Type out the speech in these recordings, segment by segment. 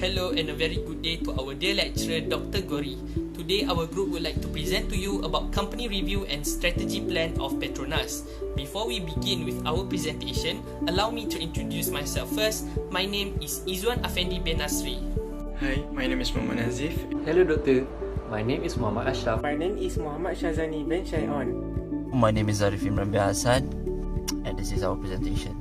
hello and a very good day to our dear lecturer Dr. GOURI. Today our group would like to present to you about company review and strategy plan of Petronas. Before we begin with our presentation, allow me to introduce myself first. My name is EIZWAN AFFENDY bin NASRI. Hi, my name is MUHAMAD NAZIF. Hello doctor, my name is MUHAMAD ASYRAF. My name is SYAZANI bin SHAION. My name is ARIF IMRAN bin HASAN, and this is our presentation.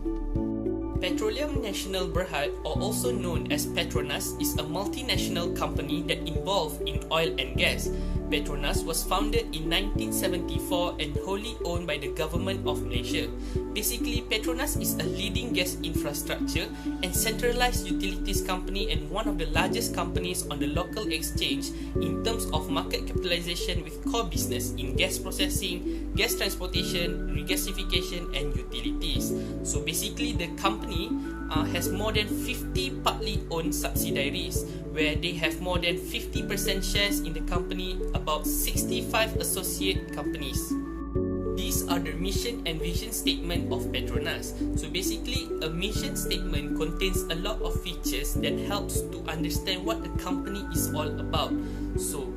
Petroleum Nasional Berhad, or also known as Petronas, is a multinational company that involved in oil and gas. Petronas was founded in 1974 and wholly owned by the government of Malaysia. Basically, Petronas is a leading gas infrastructure and centralized utilities company and one of the largest companies on the local exchange in terms of market capitalization with core business in gas processing, gas transportation, regasification and utilities. So basically, the company has more than 50 partly owned subsidiaries where they have more than 50% shares in the company, about 65 associate companies. These are the mission and vision statement of Petronas. So basically, a mission statement contains a lot of features that helps to understand what the company is all about. So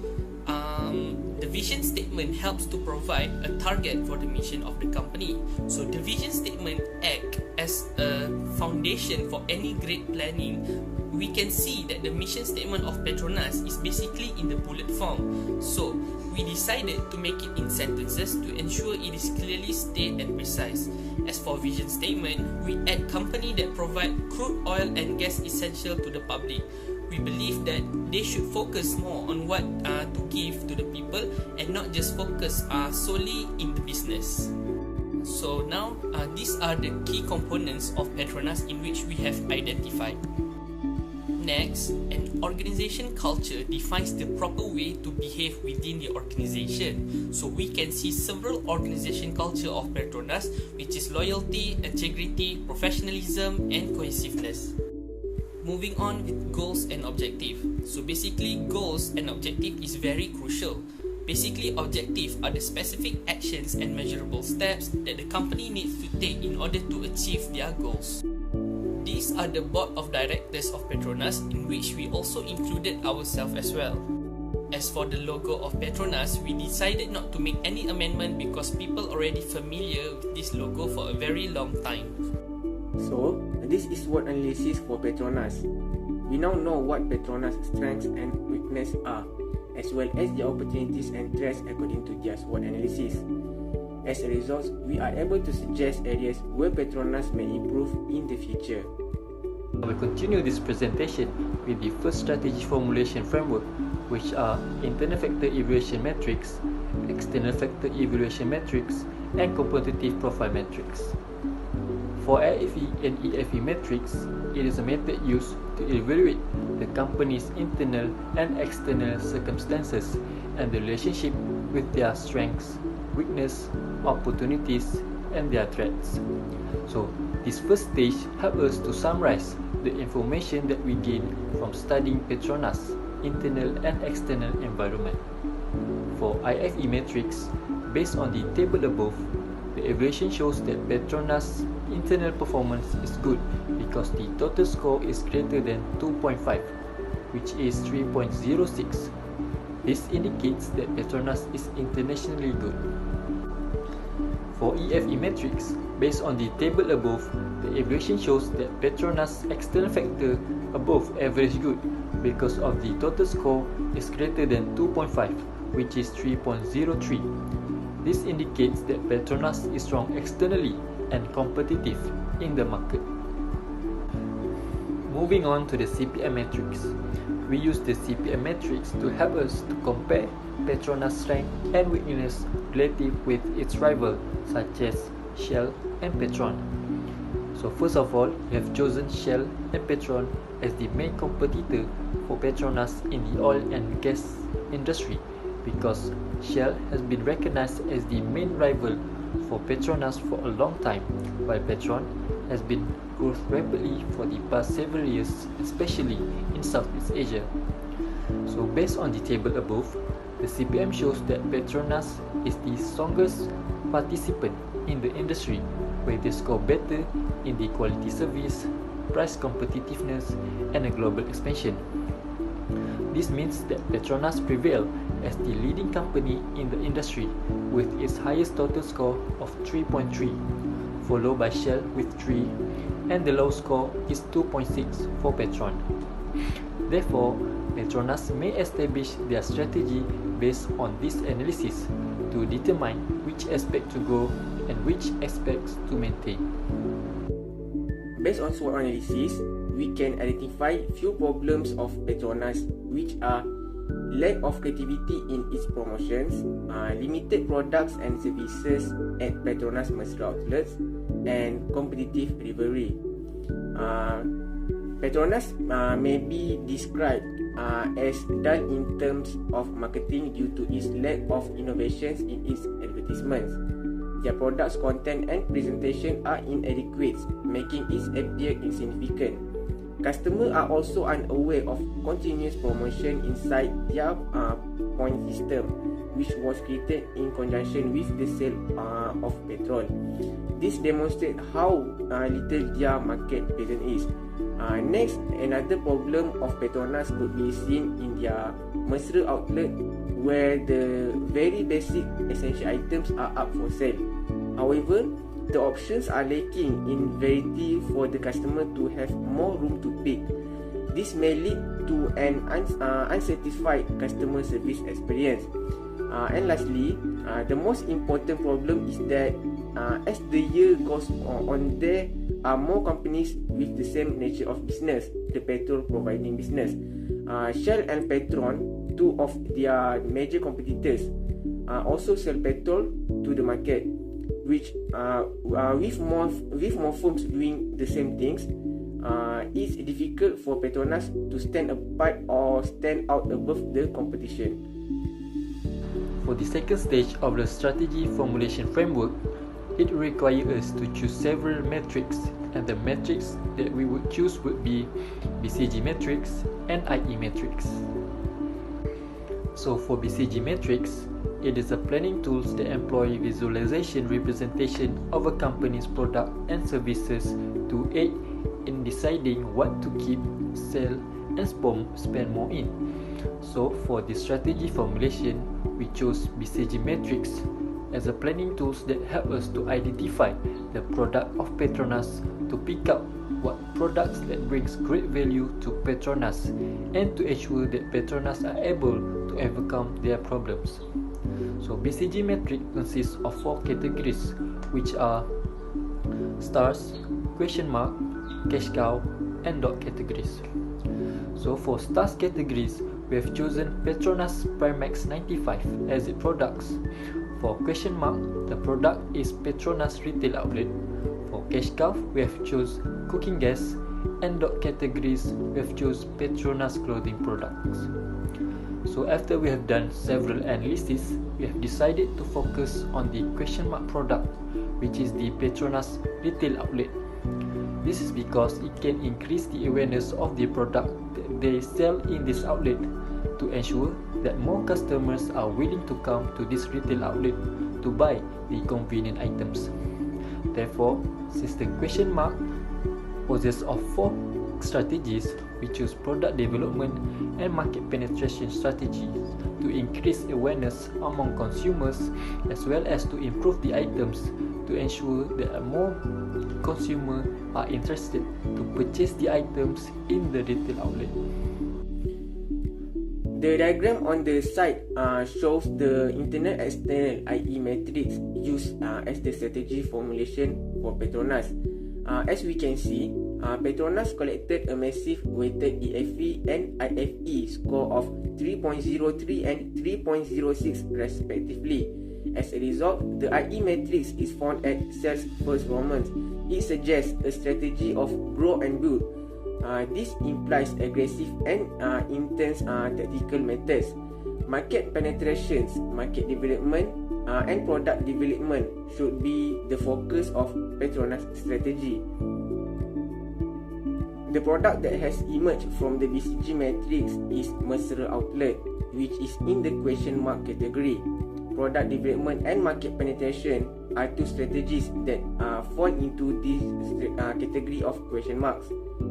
the vision statement helps to provide a target for the mission of the company. So the vision statement acts as a foundation for any great planning. We can see that the mission statement of Petronas is basically in the bullet form. So we decided to make it in sentences to ensure it is clearly stated and precise. As for vision statement, we add company that provide crude oil and gas essential to the public. We believe that they should focus more on what to give to the people and not just focus solely in the business. So now, these are the key components of Petronas in which we have identified. Next, an organization culture defines the proper way to behave within the organization. So we can see several organization culture of Petronas, which is loyalty, integrity, professionalism, and cohesiveness. Moving on with goals and objective. So basically, goals and objective is very crucial. Basically, objective are the specific actions and measurable steps that the company needs to take in order to achieve their goals. These are the board of directors of Petronas, in which we also included ourselves as well. As for the logo of Petronas, we decided not to make any amendment because people already familiar with this logo for a very long time. So, this is SWOT analysis for Petronas. We now know what Petronas' strengths and weaknesses are, as well as the opportunities and threats according to their SWOT analysis. As a result, we are able to suggest areas where Petronas may improve in the future. I will continue this presentation with the first strategy formulation framework, which are internal factor evaluation metrics, external factor evaluation metrics, and competitive profile metrics. For AFE and EFE metrics, it is a method used to evaluate the company's internal and external circumstances and the relationship with their strengths, weakness, opportunities, and their threats. So, this first stage helps us to summarize the information that we gain from studying Petronas' internal and external environment. For IFE metrics, based on the table above, the evaluation shows that Petronas' internal performance is good because the total score is greater than 2.5, which is 3.06. This indicates that Petronas is internationally good. For EFE metrics, based on the table above, the evaluation shows that Petronas' external factor above average good because of the total score is greater than 2.5, which is 3.03. This indicates that Petronas is strong externally and competitive in the market. Moving on to the CPM metrics. We use the CPM metrics to help us to compare Petronas' strength and weakness relative with its rival such as Shell and Petron. So first of all, we have chosen Shell and Petron as the main competitor for Petronas in the oil and gas industry because Shell has been recognized as the main rival for Petronas for a long time, while Petron has been growing rapidly for the past several years, especially in Southeast Asia. So based on the table above, the CPM shows that Petronas is the strongest participant in the industry, where they score better in the quality service, price competitiveness, and a global expansion. This means that Petronas prevails as the leading company in the industry with its highest total score of 3.3, followed by Shell with 3, and the low score is 2.6 for Petron. Therefore, Petronas may establish their strategy based on this analysis to determine which aspect to grow and which aspects to maintain. Based on SWOT analysis, we can identify few problems of Petronas, which are lack of creativity in its promotions, limited products and services at Petronas MAZRA outlets, and competitive delivery. Petronas may be described as dull in terms of marketing due to its lack of innovations in its advertisements. Their products, content and presentation are inadequate, making it appear insignificant. Customers are also unaware of continuous promotion inside their point system, which was created in conjunction with the sale of petrol. This demonstrates how little their market presence is. Next, another problem of Petronas could be seen in their MAZRA outlet, where the very basic essential items are up for sale. However, the options are lacking in variety for the customer to have more room to pick. This may lead to an unsatisfied customer service experience. And lastly, the most important problem is that as the year goes on, there are more companies with the same nature of business, the petrol providing business. Shell and Petron, two of their major competitors, also sell petrol to the market, which with more firms doing the same things, it's difficult for Petronas to stand apart or stand out above the competition. For the second stage of the strategy formulation framework, it requires us to choose several metrics, and the metrics that we would choose would be BCG metrics and IE metrics. So for BCG metrics, it is a planning tools that employ visualization representation of a company's product and services to aid in deciding what to keep, sell, and spend more in. So for the strategy formulation, we chose BCG metrics as a planning tools that help us to identify the product of Petronas, to pick up what products that brings great value to Petronas, and to ensure that Petronas are able to overcome their problems. So BCG metric consists of 4 categories, which are stars, question mark, cash cow, and dot categories. So for stars categories, we have chosen Petronas Primax 95 as its products. For question mark, the product is Petronas retail outlet. For cash cow, we have choose cooking gas, and dot categories, we have choose Petronas clothing products. So after we have done several analyses, we have decided to focus on the question mark product, which is the Petronas retail outlet. This is because it can increase the awareness of the product that they sell in this outlet to ensure that more customers are willing to come to this retail outlet to buy the convenient items. Therefore, since the question mark possesses of 4 strategies, we choose product development and market penetration strategies to increase awareness among consumers, as well as to improve the items to ensure that more consumers are interested to purchase the items in the retail outlet. The diagram on the side shows the internal external IE matrix used as the strategy formulation for Petronas. As we can see, Petronas collected a massive weighted EFE and IFE score of 3.03 and 3.06 respectively. As a result, the IE matrix is found at sales performance. It suggests a strategy of grow and build. This implies aggressive and intense tactical methods. Market penetrations, market development, and product development should be the focus of Petronas strategy. The product that has emerged from the BCG matrix is MAZRA outlet, which is in the question mark category. Product development and market penetration are 2 strategies that fall into this category of question marks.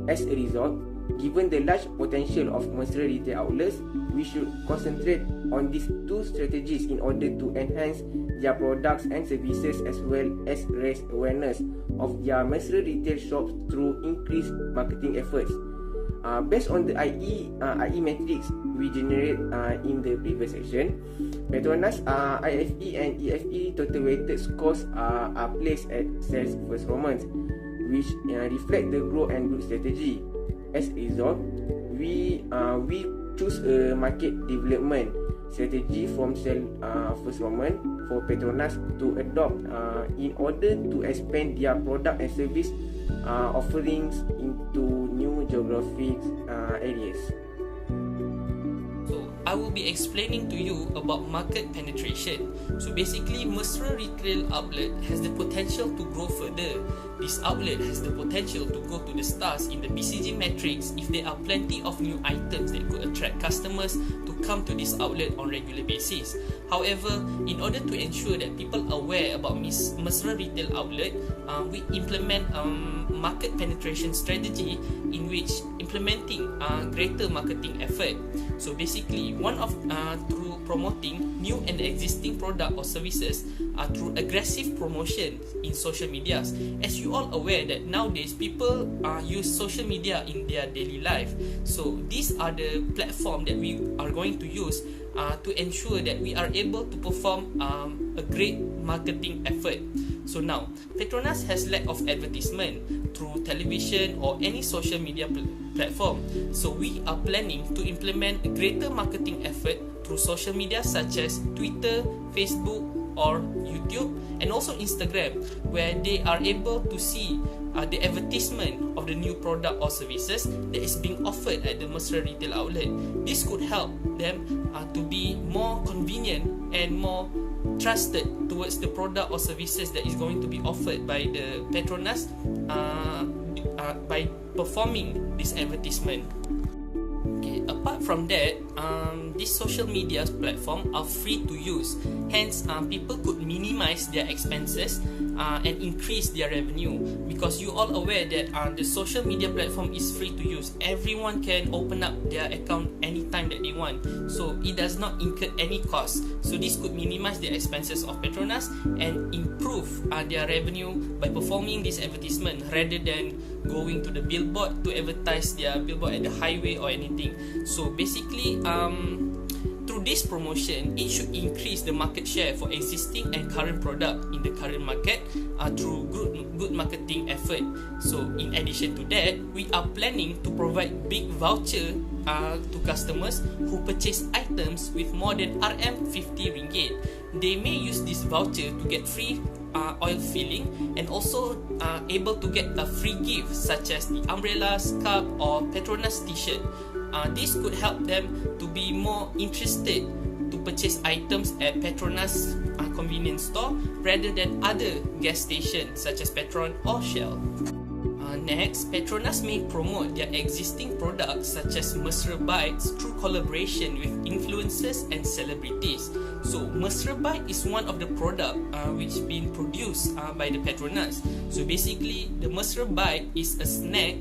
As a result, given the large potential of mesra retail outlets, we should concentrate on these two strategies in order to enhance their products and services as well as raise awareness of their mesra retail shops through increased marketing efforts. Based on the IE metrics we generate in the previous section, Petronas IFE and EFE total weighted scores are placed at sales performance, which reflect the grow and group strategy. As a result, we choose a market development strategy from sales performance for Petronas to adopt in order to expand their product and service offerings into new geographic areas. So I will be explaining to you about market penetration. So basically, mesra retail outlet has the potential to grow further. This outlet has the potential to go to the stars in the BCG metrics if there are plenty of new items that could attract customers to come to this outlet on regular basis. However, in order to ensure that people are aware about mesra retail outlet, we implement market penetration strategy in which implementing greater marketing effort. So basically, one of through promoting new and existing product or services through aggressive promotion in social medias. As you all aware that nowadays people use social media in their daily life. So these are the platform that we are going to use to ensure that we are able to perform a great marketing effort. So now, Petronas has lack of advertisement through television or any social media platform. So we are planning to implement a greater marketing effort through social media such as Twitter, Facebook, or YouTube, and also Instagram, where they are able to see the advertisement of the new product or services that is being offered at the mesra retail outlet. This could help them to be more convenient and more trusted towards the product or services that is going to be offered by the Petronas by performing this advertisement. Okay, apart from that, these social media platforms are free to use. Hence, people could minimize their expenses and increase their revenue, because you all aware that the social media platform is free to use. Everyone can open up their account anytime that they want, so it does not incur any cost. So this could minimize the expenses of Petronas and improve their revenue by performing this advertisement rather than going to the billboard to advertise their billboard at the highway or anything. So basically, through this promotion, it should increase the market share for existing and current product in the current market through good marketing effort. So in addition to that, we are planning to provide big voucher to customers who purchase items with more than RM50 ringgit. They may use this voucher to get free oil filling and also able to get a free gift such as the umbrellas, cup, or Petronas t-shirt. This could help them to be more interested to purchase items at Petronas convenience store rather than other gas stations such as Petron or Shell. Next, Petronas may promote their existing products such as Mesra Bites through collaboration with influencers and celebrities. So Mesra Bite is one of the product which been produced by the Petronas. So basically, the Mesra Bite is a snack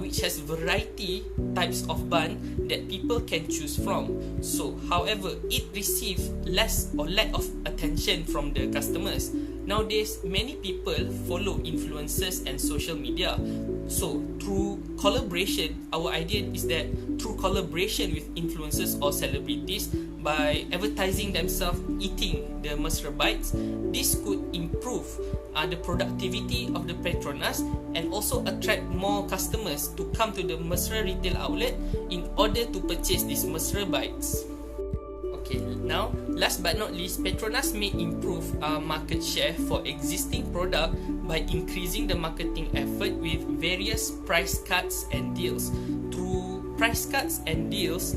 which has variety types of bun that people can choose from. So however, it receives less or lack of attention from the customers. Nowadays, many people follow influencers and social media. So through collaboration, our idea is that through collaboration with influencers or celebrities, by advertising themselves eating the Mesra Bites, this could improve the productivity of the Petronas and also attract more customers to come to the Mesra retail outlet in order to purchase these Mesra Bites. Okay, now last but not least, Petronas may improve market share for existing product by increasing the marketing effort with various price cuts and deals. Through price cuts and deals,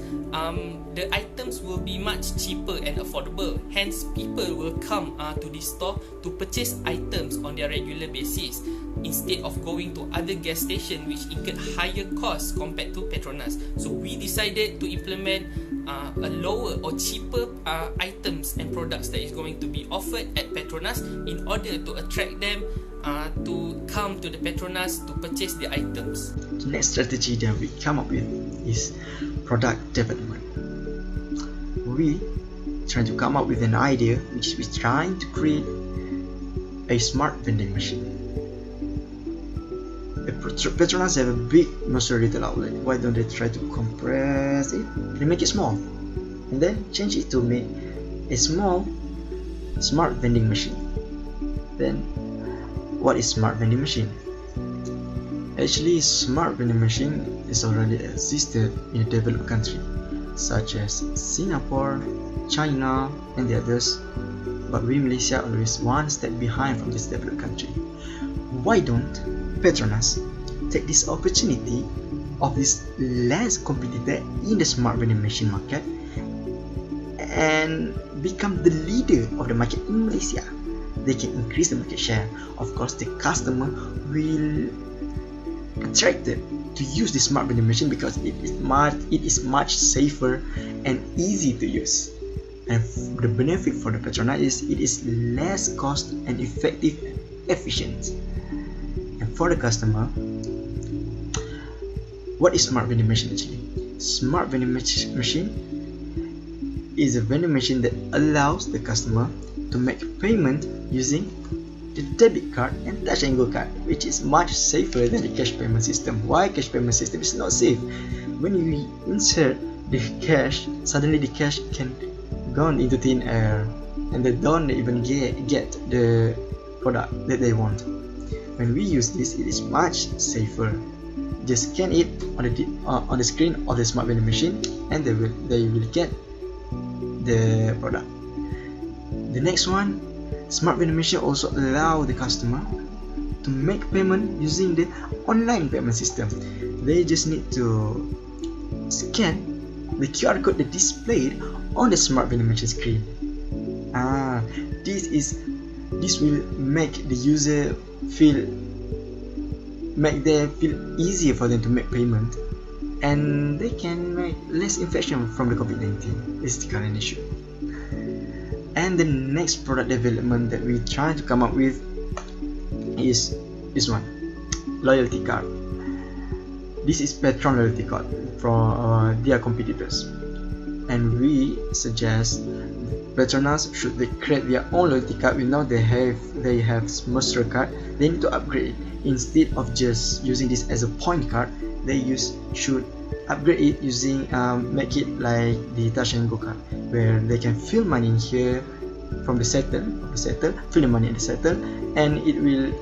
the items will be much cheaper and affordable. Hence, people will come to this store to purchase items on their regular basis instead of going to other gas stations which incur higher costs compared to Petronas. So we decided to implement a lower or cheaper items and products that is going to be offered at Petronas in order to attract them to come to the Petronas to purchase the items. the next strategy that we come up with is product development. We trying to come up with an idea which is trying to create a smart vending machine. Petronas have a big moisture retail outlet. Why don't they try to compress it and make it small, and then change it to make a small smart vending machine? Then what is smart vending machine? Actually, smart vending machine is already existed in a developed country such as Singapore, China, and the others, but we Malaysia always one step behind from this developed country. Why don't Petronas take this opportunity of this less competitor in the smart vending machine market and become the leader of the market in Malaysia? They can increase the market share. Of course, the customer will attracted to use the smart vending machine because it is much safer and easy to use. And the benefit for the Petronas is it is less cost and effective and efficient. And for the customer, what is smart vending machine actually? Smart vending machine is a vending machine that allows the customer to make payment using the debit card and touch and go card, which is much safer than the cash payment system. Why cash payment system is not safe? When you insert the cash, suddenly the cash can go into thin air and they don't even get the product that they want. When we use this, it is much safer. Just scan it on the screen of the smart vending machine and they will get the product. The next one, smart vending machine also allow the customer to make payment using the online payment system. They just need to scan the QR code that displayed on the smart vending machine screen. This will make the user feel easier for them to make payment, and they can make less infection from the COVID-19. This is the current issue. And the next product development that we try to come up with is this one, loyalty card. This is Petronas loyalty card from their competitors, and we suggest Petronas should they create their own loyalty card. We know they have Master card. They need to upgrade it. Instead of just using this as a point card, they should upgrade it using make it like the touch and go card, where they can fill money in here from the settle, fill the money in the settle, and it will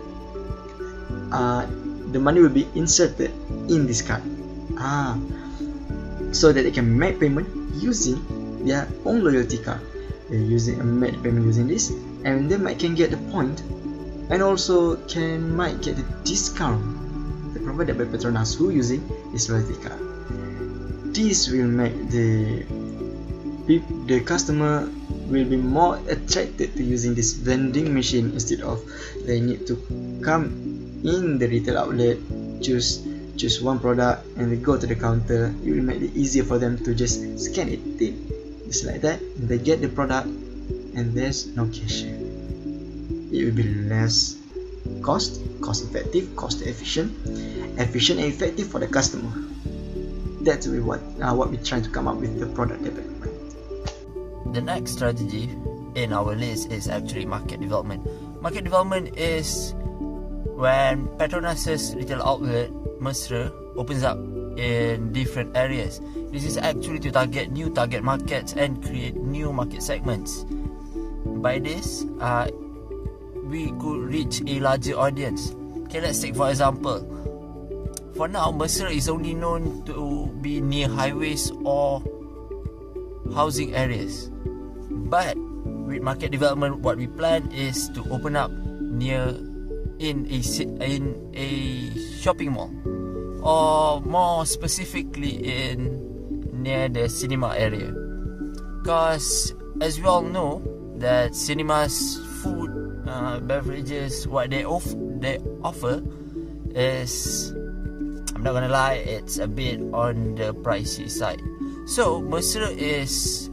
the money will be inserted in this card, so that they can make payment using their own loyalty card. They're make payment using this, and they can get the point, and also might get the discount provided by Petronas who using this loyalty card. This will make the customer will be more attracted to using this vending machine instead of they need to come in the retail outlet, choose one product and they go to the counter. It will make it easier for them to just scan it, just like that, and they get the product and there's no cashier. It will be less cost effective, cost efficient and effective for the customer. That's what we're trying to come up with the product development. The next strategy in our list is actually market development. Market development is when Petronas' retail outlet Mesra opens up in different areas. This is actually to target new target markets and create new market segments. By this, we could reach a larger audience. Okay, let's take for example. For now, Mesra is only known to be near highways or housing areas. But with market development, what we plan is to open up in a shopping mall, or more specifically near the cinema area. Because as we all know that cinemas, food, beverages, what they offer is, I'm not gonna lie, it's a bit on the pricey side. So Mesra is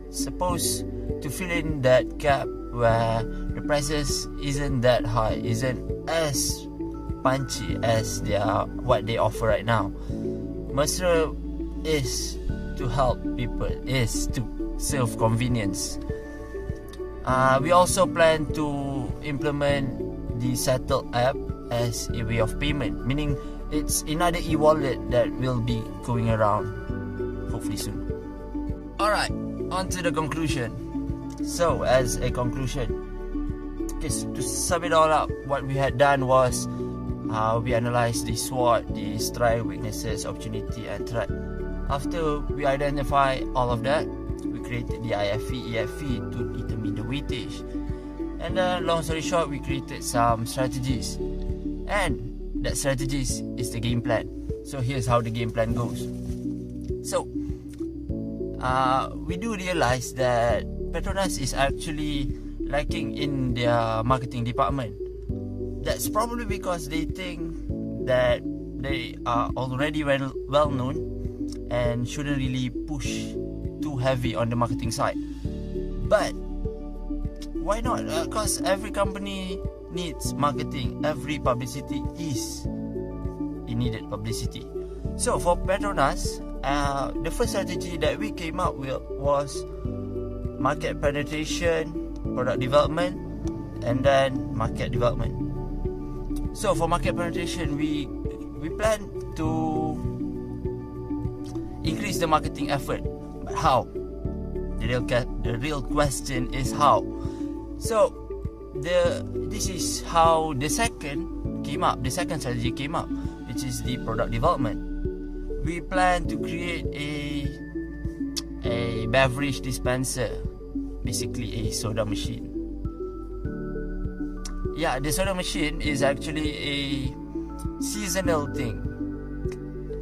supposed to fill in that gap where the prices isn't that high, isn't as punchy as what they offer right now. Mesra is to help people, is to serve convenience. We also plan to implement the Settle app as a way of payment, meaning it's another e-wallet that will be going around hopefully soon. Alright, on to the conclusion. So as a conclusion, to sum it all up, what we had done was we analyzed the SWOT, the strength, weaknesses, opportunity and threat. After we identify all of that, we created the IFE, EFE to determine the weightage. And then long story short, we created some strategies. And that strategies is the game plan. So here's how the game plan goes. So we do realize that Petronas is actually lacking in their marketing department. That's probably because they think that they are already well known and shouldn't really push too heavy on the marketing side. But why not? Because every company needs marketing. Every publicity is needed publicity. So for Petronas, the first strategy that we came up with was market penetration, product development, and then market development. So for market penetration, we plan to increase the marketing effort. But how? The real question is how. So this is how the second strategy came up, which is the product development. We plan to create a beverage dispenser, basically a soda machine. Yeah, the soda machine is actually a seasonal thing.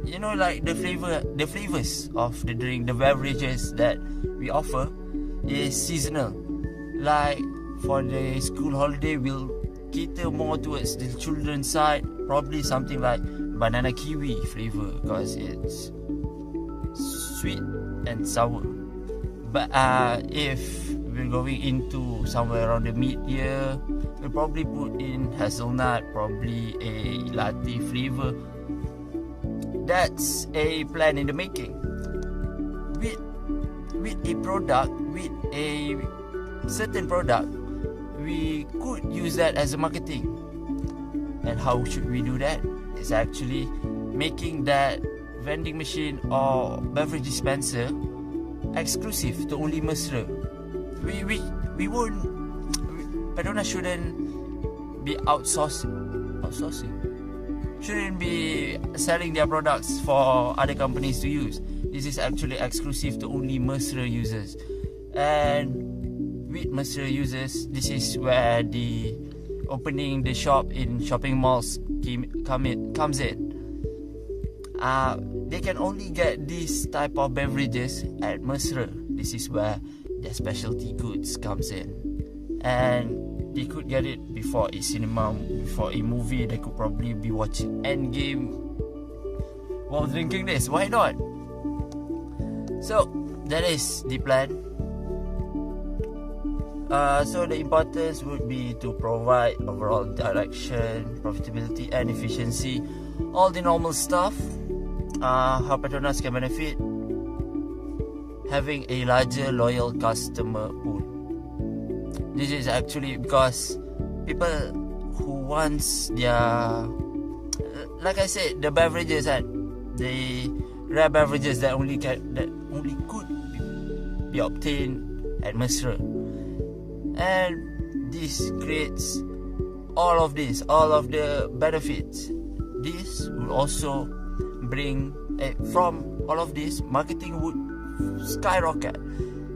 You know, like the flavors of the drink, the beverages that we offer is seasonal. Like for the school holiday, we'll cater more towards the children's side. Probably something like banana kiwi flavor because it's sweet and sour. But if we're going into somewhere around the mid-year, we'll probably put in hazelnut, probably a latte flavor. That's a plan in the making. With a product, with a certain product, we could use that as a marketing. And how should we do that? It's actually making that vending machine or beverage dispenser exclusive to only Mesra. We won't. Petronas shouldn't be outsourcing. Shouldn't be selling their products for other companies to use. This is actually exclusive to only Mesra users. And with Mesra users, this is where the opening the shop in shopping malls comes in. They can only get this type of beverages at Mesra. This is where their specialty goods comes in. And they could get it before a cinema, before a movie. They could probably be watching Endgame while drinking this. Why not? So that is the plan. So the importance would be to provide overall direction, profitability and efficiency. All the normal stuff. How Petronas can benefit. Having a larger loyal customer pool. This is actually because people who wants their, like I said, the beverages and the rare beverages that only could be obtained at Mesra. And this creates all of the benefits. This will also bring, from all of this, marketing would skyrocket.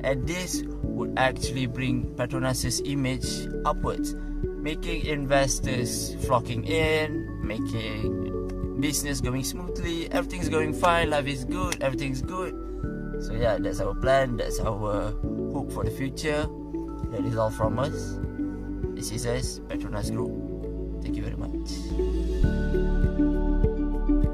And this would actually bring Petronas' image upwards, making investors flocking in, making business going smoothly, everything's going fine, life is good, everything's good. So yeah, that's our plan, that's our hope for the future. That is all from us. This is us, Petronas Group. Thank you very much.